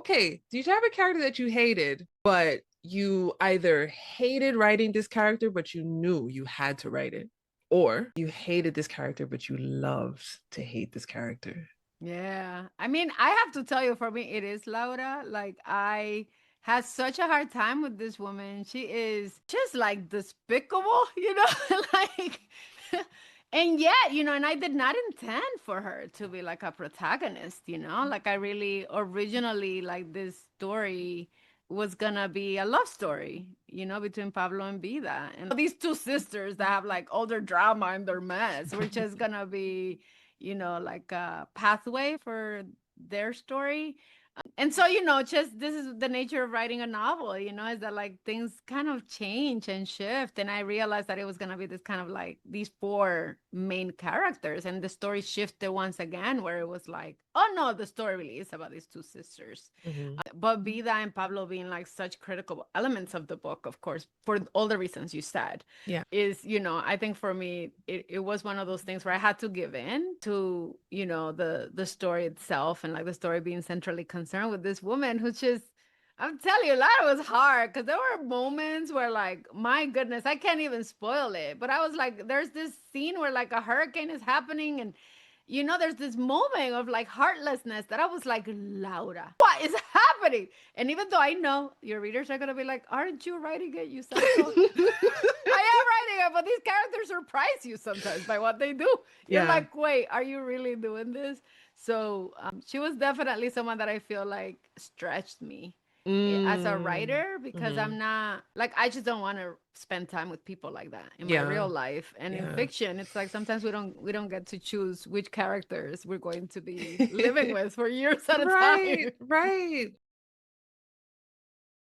okay, did you have a character that you hated, but you either hated writing this character, but you knew you had to write it, or you hated this character, but you loved to hate this character? Yeah. I mean, I have to tell you, for me, it is Laura. Like, I had such a hard time with this woman. She is just like despicable, like, and yet, and I did not intend for her to be like a protagonist, like, I really originally, like, this story was gonna be a love story, between Pablo and Vida. And these two sisters that have like all their drama and their mess, which is gonna be like a pathway for their story. And so, just this is the nature of writing a novel, is that like things kind of change and shift. And I realized that it was going to be this kind of like these four main characters. And the story shifted once again, where it was like, oh no, the story really is about these two sisters. Mhm. But Vida and Pablo being like such critical elements of the book, of course, for all the reasons you said, Yeah. is, I think for me, it was one of those things where I had to give in to, the story itself, and like the story being centrally concerned with this woman who's just, I'm telling you, a lot was hard because there were moments where, like, my goodness, I can't even spoil it. But I was like, there's this scene where like a hurricane is happening, and there's this moment of like heartlessness that I was like, Laura, what is happening? And even though I know your readers are gonna be like, aren't you writing it, you psycho? I am writing it, but these characters surprise you sometimes by what they do. You're Yeah. like, wait, are you really doing this? So she was definitely someone that I feel like stretched me as a Mm. writer, because Mhm. I'm not like, I just don't want to spend time with people like that in my Yeah. real life. And in Yeah. fiction, it's like sometimes we don't get to choose which characters we're going to be living with for years at a Right, time. right.